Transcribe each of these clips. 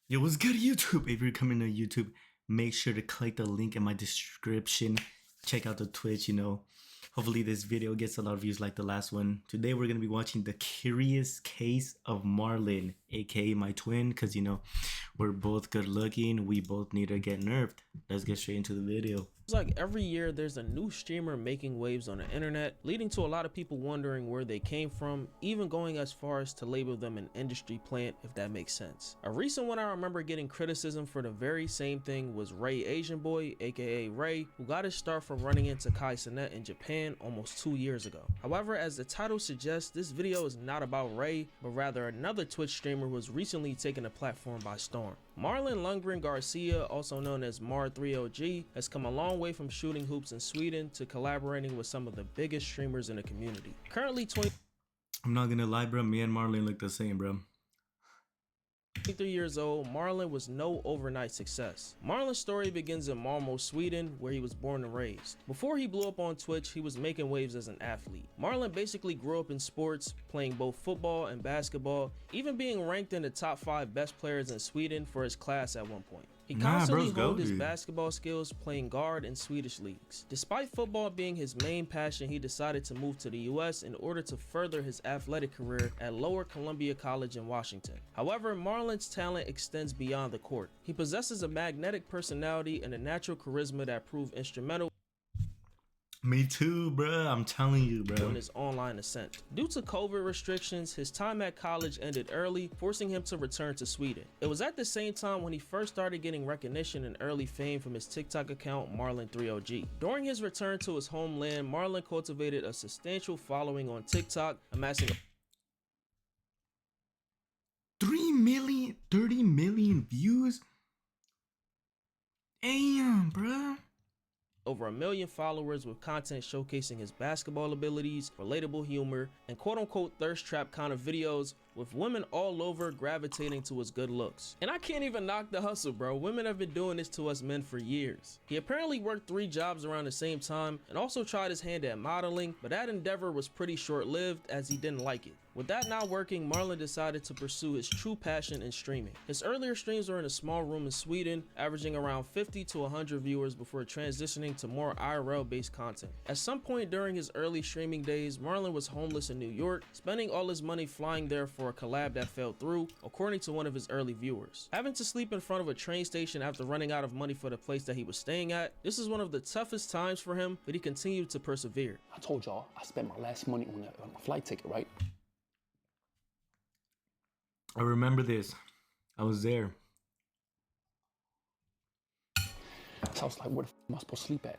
Yo, what's good, YouTube? If you're coming to YouTube, make sure to click the link in my description. Check out the Twitch, Hopefully this video gets a lot of views like the last one. Today we're going to be watching the curious case of Marlon, aka my twin, because, we're both good looking. We both need to get nerfed. Let's get straight into the video. It's like every year there's a new streamer making waves on the internet, leading to a lot of people wondering where they came from, even going as far as to label them an industry plant, if that makes sense. A recent one I remember getting criticism for the very same thing was Ray Asian Boy, aka Ray, who got his start from running into Kai Cenat in Japan almost 2 years ago. However, as the title suggests, this video is not about Ray, but rather another Twitch streamer who has recently taken the platform by storm. Marlon Lundgren Garcia, also known as Mar3OG, has come a long way from shooting hoops in Sweden to collaborating with some of the biggest streamers in the community. Currently I'm not gonna lie, bro. Me and Marlon look the same, bro. 23 years old, Marlon was no overnight success. Marlon's story begins in Malmo, Sweden, where he was born and raised. Before he blew up on Twitch, he was making waves as an athlete. Marlon basically grew up in sports, playing both football and basketball, even being ranked in the top 5 best players in Sweden for his class at one point. He constantly honed his basketball skills playing guard in Swedish leagues. Despite football being his main passion, he decided to move to the US in order to further his athletic career at Lower Columbia College in Washington. However, Marlon's talent extends beyond the court. He possesses a magnetic personality and a natural charisma that proved instrumental. Me too, bro. I'm telling you, bro. In his online ascent. Due to COVID restrictions, his time at college ended early, forcing him to return to Sweden. It was at the same time when he first started getting recognition and early fame from his TikTok account, Marlon3OG. During his return to his homeland, Marlon cultivated a substantial following on TikTok, amassing 30 million views. Damn, bro. over 1 million followers with content showcasing his basketball abilities, relatable humor, and quote-unquote thirst trap kind of videos, with women all over gravitating to his good looks. And I can't even knock the hustle, bro. Women have been doing this to us men for years. He apparently worked 3 jobs around the same time and also tried his hand at modeling, but that endeavor was pretty short-lived as he didn't like it. With that not working, Marlon decided to pursue his true passion in streaming. His earlier streams were in a small room in Sweden, averaging around 50 to 100 viewers before transitioning to more IRL-based content. At some point during his early streaming days, Marlon was homeless in New York, spending all his money flying there for a collab that fell through, according to one of his early viewers. Having to sleep in front of a train station after running out of money for the place that he was staying at, this is one of the toughest times for him, but he continued to persevere. I told y'all I spent my last money on a flight ticket, right? I remember this. I was there. So I was like, where the f am I supposed to sleep at?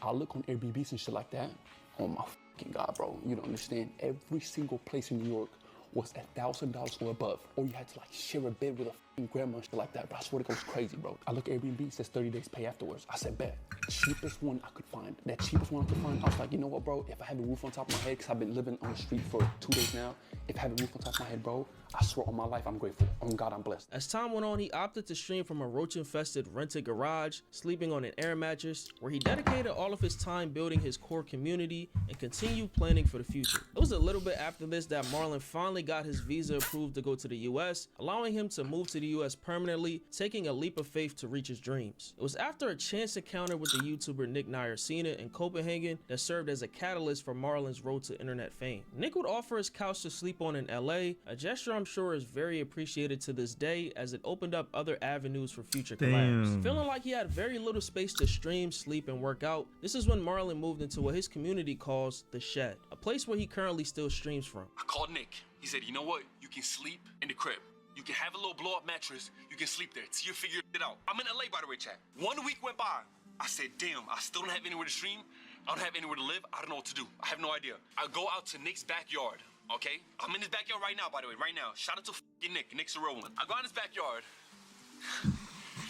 I look on Airbnbs and shit like that. Oh my fucking God, bro. You don't understand. Every single place in New York was $1,000 or above. Or you had to like share a bed with a fucking grandma and shit like that. But I swear it goes crazy, bro. I look at Airbnb, it says 30 days pay afterwards. I said, bet. Cheapest one I could find. That cheapest one I could find, I was like, you know what, bro? If I have a roof on top of my head, because I've been living on the street for 2 days now. If I have a roof on top of my head, bro, I swear on my life, I'm grateful. On God, I'm blessed. As time went on, he opted to stream from a roach-infested rented garage, sleeping on an air mattress, where he dedicated all of his time building his core community and continued planning for the future. It was a little bit after this that Marlon finally got his visa approved to go to the US, allowing him to move to the US permanently, taking a leap of faith to reach his dreams. It was after a chance encounter with the YouTuber Nick Nyersena in Copenhagen that served as a catalyst for Marlon's road to internet fame. Nick would offer his couch to sleep on in LA, a gesture I'm sure is very appreciated to this day as it opened up other avenues for future collabs. Feeling like he had very little space to stream, sleep, and work out, this is when Marlon moved into what his community calls The Shed, a place where he currently still streams from. I called Nick. He said, you know what? You can sleep in the crib. You can have a little blow-up mattress. You can sleep there till you figure it out. I'm in LA, by the way, chat. 1 week went by. I said, damn, I still don't have anywhere to stream. I don't have anywhere to live. I don't know what to do. I have no idea. I go out to Nick's backyard, okay? I'm in his backyard right now, by the way, right now. Shout out to Nick. Nick's a real one. I go in his backyard,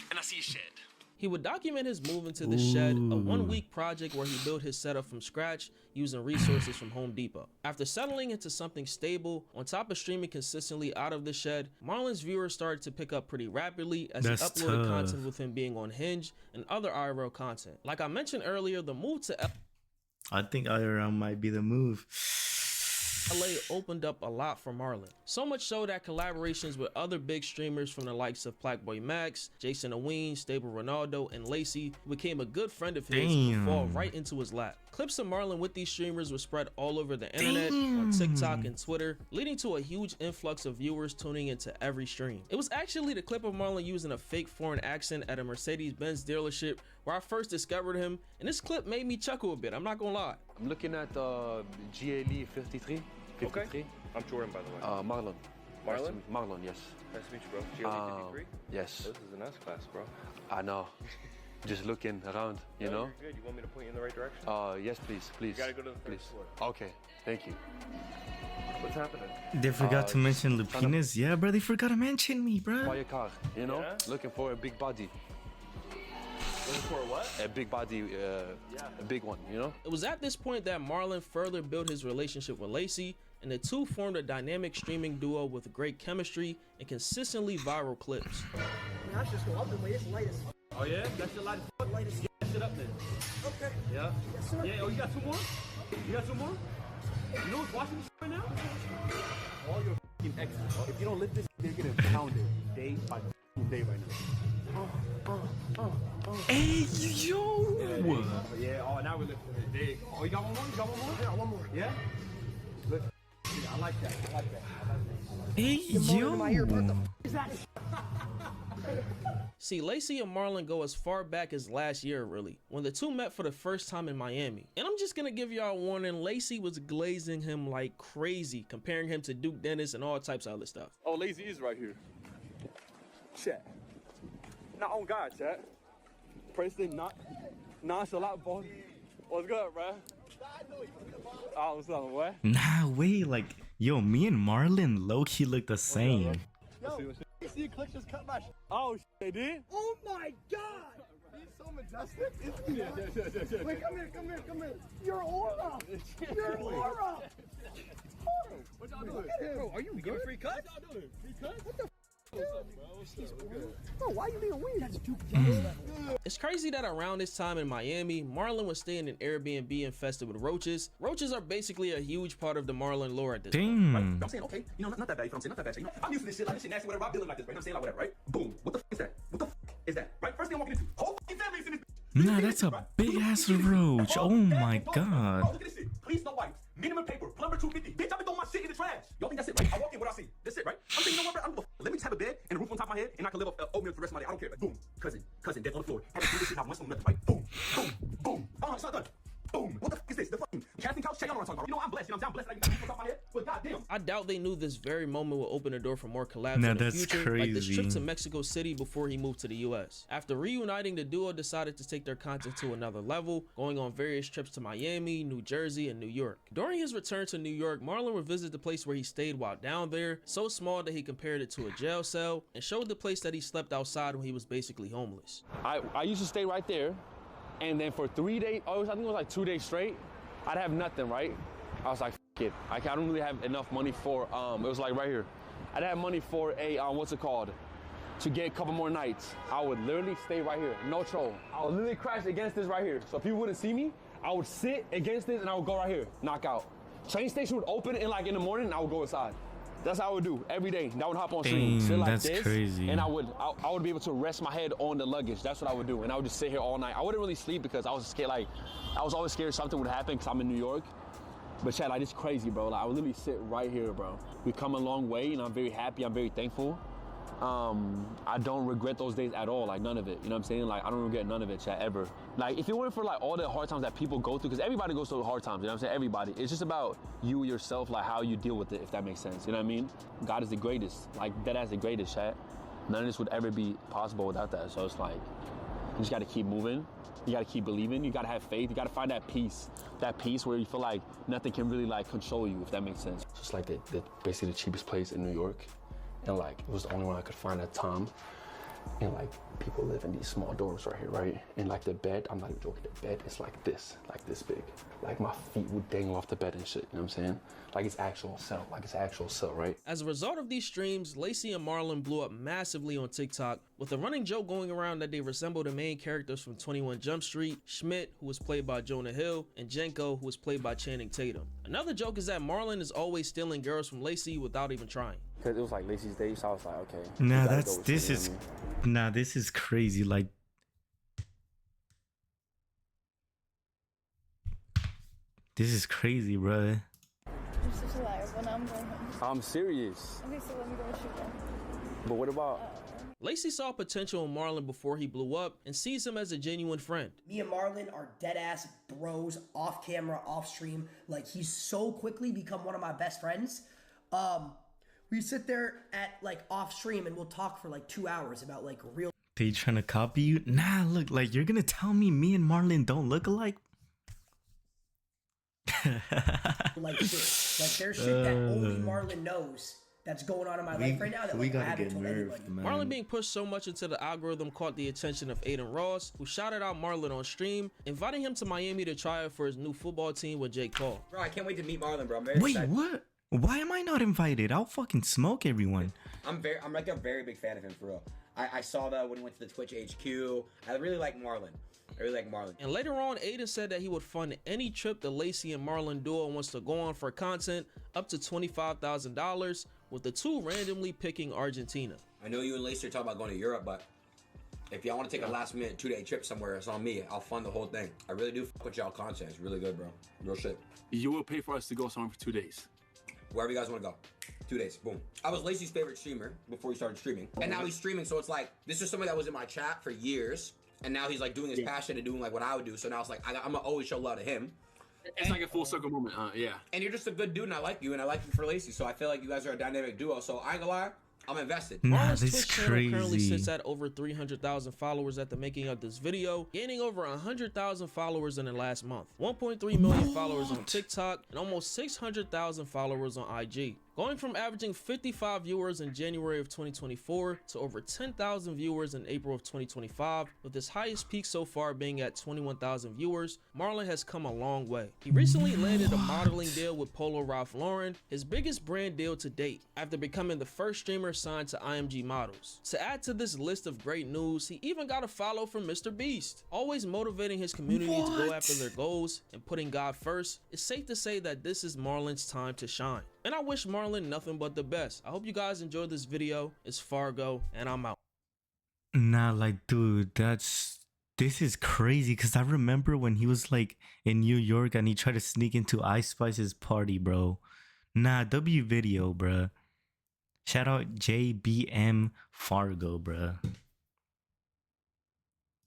and I see a shed. He would document his move into The Shed, a 1-week project where he built his setup from scratch using resources from Home Depot. After settling into something stable, on top of streaming consistently out of The Shed, Marlon's viewers started to pick up pretty rapidly as he uploaded content with him being on Hinge and other IRL content. Like I mentioned earlier, the move to I think IRL might be the move. LA opened up a lot for Marlon. So much so that collaborations with other big streamers from the likes of Blackboy Max, Jason Oween, Stable Ronaldo, and Lacey became a good friend of his and would fall right into his lap. Clips of Marlon with these streamers were spread all over the internet, on TikTok and Twitter, leading to a huge influx of viewers tuning into every stream. It was actually the clip of Marlon using a fake foreign accent at a Mercedes-Benz dealership where I first discovered him, and this clip made me chuckle a bit, I'm not gonna lie. I'm looking at GLE 53. Okay. I'm Jordan, by the way. Marlon. Marlon? Marlon, yes. Nice to meet you, bro. GLE 53? Yes. This is an S-Class, bro. I know. Just looking around, you know? You're good. You want me to point you in the right direction? Yes, please. You gotta go to the third floor. Okay, thank you. What's happening? They forgot to mention Lupina's. Yeah, bro, they forgot to mention me, bro. Buy your car, you know? Yeah? Looking for a big body. Looking for what? A big body, a big one, you know? It was at this point that Marlon further built his relationship with Lacey, and the two formed a dynamic streaming duo with great chemistry and consistently viral clips. Oh yeah? That's your light as fuck? Light as fuck. Get that shit up then. Okay. Yeah? Yes, sir. Yeah, oh, you got two more? You got two more? You know what's watching this right now? All your f***ing exes. If you don't lift this, they're getting pounded day by day right now. Hey, yo! Yeah, oh, now we're lifting it big. Oh, you got one more? You got one more? Yeah, one more. Yeah? Lift. Yeah, I like that. I like that. Hey, yo! See, Lacey and Marlon go as far back as last year, really, when the two met for the first time in Miami. And I'm just gonna give y'all a warning, Lacey was glazing him like crazy, comparing him to Duke Dennis and all types of other stuff. Oh, Lazy is right here. Chat. Not on God, chat. Preston, nonchalant, boy. What's good, bro? Oh, what's up, boy? Nah, wait, like, yo, me and Marlon low-key look the same. Yo, you see Click just cut my Oh, they did? Oh my God! He's so majestic, isn't he? Yeah. Wait, come here. Your aura! Your aura! What y'all doing? Bro, are you giving free cuts? What y'all doing? Free cuts? What the bro, why you being weird? That's Duke Dennis. It's crazy that around this time in Miami, Marlon was staying in Airbnb infested with roaches. Roaches are basically a huge part of the Marlon lore at this point. Damn. I'm saying, okay, you know, not that bad, you know what I'm saying? Not that bad. You know, I'm used to this shit, like this shit nasty, whatever. I'm dealing like this, right? I'm saying, like, whatever, right? Boom. What the f is that? What the f is that? Right? First thing I'm walking into, whole f***ing family's in this bitch. Nah, that's a big-ass roach. Oh my god. Oh, look at this shit. Please, no wipes. Minimum paper. Plumber 250. Bitch, I've been throwing my shit in the trash. Y'all think that's it, right? I walk in, what I see. That's it, right? I'm saying, you know what, bro? I don't give a f. Let me just have a bed and a roof on top of my head, and I can live off oatmeal for the rest of my day. I don't care. Like, boom. Cousin, dead on the floor. Have to do this shit, have one nothing, right? Boom. Oh, it's not done. Boom. What the f is this? The fucking casting couch? Check out what I'm talking about. You know, I'm blessed. You know, I'm blessed. Like, you got roof on top of my head. But goddamn. I doubt they knew this very moment would open the door for more collabs Nah, in the that's future, like this trip crazy. to Mexico City before he moved to the US. After reuniting, the duo decided to take their content to another level, going on various trips to Miami, New Jersey, and New York. During his return to New York, Marlon would visit the place where he stayed while down there, so small that he compared it to a jail cell, and showed the place that he slept outside when he was basically homeless. I used to stay right there, and then for 3 days, I think it was like 2 days straight, I'd have nothing, right? I was like, f it. I don't really have enough money for, it was like right here. I'd have money for a, what's it called? To get a couple more nights. I would literally stay right here, no troll. I would literally crash against this right here. So if people wouldn't see me, I would sit against this and I would go right here, knock out. Train station would open in like in the morning and I would go inside. That's how I would do every day. I would hop on stream, sit like that's this, crazy. and I would be able to rest my head on the luggage. That's what I would do, and I would just sit here all night. I wouldn't really sleep because I was scared. Like, I was always scared something would happen because I'm in New York. But Chad, like, it's crazy, bro. Like, I would literally sit right here, bro. We've come a long way, and I'm very happy. I'm very thankful. I don't regret those days at all, like none of it. You know what I'm saying? Like, I don't regret none of it, Chad, ever. Like, if it weren't for like all the hard times that people go through, because everybody goes through hard times, you know what I'm saying? Everybody. It's just about you yourself, like how you deal with it, if that makes sense. You know what I mean? God is the greatest. Like, deadass the greatest, Chad. None of this would ever be possible without that. So it's like, you just gotta keep moving. You gotta keep believing. You gotta have faith. You gotta find that peace where you feel like nothing can really like control you, if that makes sense. Just like basically the cheapest place in New York. And like, it was the only one I could find at the time. And like people live in these small dorms right here, right? And like the bed, I'm not even joking, the bed is like this big. Like my feet would dangle off the bed and shit, you know what I'm saying? Like it's actual cell, right? As a result of these streams, Lacey and Marlon blew up massively on TikTok, with a running joke going around that they resemble the main characters from 21 Jump Street, Schmidt, who was played by Jonah Hill, and Jenko, who was played by Channing Tatum. Another joke is that Marlon is always stealing girls from Lacey without even trying. Because it was like Lacey's day, so I was like, okay. Nah, you gotta that's go with this you, is you know what I mean? nah, this is crazy. Like, this is crazy, bruh. You're such a liar, but now I'm going home. I'm serious. Okay, so let me go with you then. But what about... Lacey saw potential in Marlon before he blew up and sees him as a genuine friend. Me and Marlon are dead ass bros, off camera, off stream. Like, he's so quickly become one of my best friends. We sit there at like off stream and we'll talk for like 2 hours about like real. They trying to copy you? Nah, look, like you're gonna tell me and Marlon don't look alike? Like shit. Like there's shit that only Marlon knows that's going on in my life right now that like, I haven't told anybody. Marlon being pushed so much into the algorithm caught the attention of Aiden Ross, who shouted out Marlon on stream, inviting him to Miami to try out for his new football team with Jake Paul. Bro, I can't wait to meet Marlon, bro. I'm very Wait, excited. what? Why am I not invited? I'll fucking smoke everyone. I'm like a very big fan of him for real. I saw that when he went to the Twitch HQ. I really like Marlon. And later on, Aiden said that he would fund any trip the Lacey and Marlon duo wants to go on for content, up to $25,000, with the two randomly picking Argentina. I know you and Lacey are talking about going to Europe, but if y'all want to take a last minute 2-day trip somewhere, it's on me. I'll fund the whole thing. I really do fuck with y'all content. It's really good, bro. Real shit. You will pay for us to go somewhere for 2 days. Wherever you guys want to go. 2 days, boom. I was Lacey's favorite streamer before he started streaming. And now he's streaming, so it's like, this is somebody that was in my chat for years. And now he's like doing his passion and doing like what I would do. So now it's like, I'm gonna always show love to him. It's like a full circle moment, yeah. And you're just a good dude and I like you and I like you for Lacey. So I feel like you guys are a dynamic duo. So I ain't gonna lie, I'm invested. Nah, Marlon's this is Twitch channel currently crazy. sits at over 300,000 followers at the making of this video, gaining over 100,000 followers in the last month, 1.3 million followers on TikTok, and almost 600,000 followers on IG. Going from averaging 55 viewers in January of 2024 to over 10,000 viewers in April of 2025, with his highest peak so far being at 21,000 viewers, Marlon has come a long way. He recently landed a modeling deal with Polo Ralph Lauren, his biggest brand deal to date, after becoming the first streamer signed to IMG Models. To add to this list of great news, he even got a follow from Mr. Beast. Always motivating his community to go after their goals and putting God first, it's safe to say that this is Marlon's time to shine. And I wish Marlon nothing but the best. I hope you guys enjoyed this video. It's Fargo, and I'm out. Nah, like, dude, this is crazy. Cause I remember when he was like in New York and he tried to sneak into Ice Spice's party, bro. Nah, W video, bruh. Shout out JBM Fargo, bruh.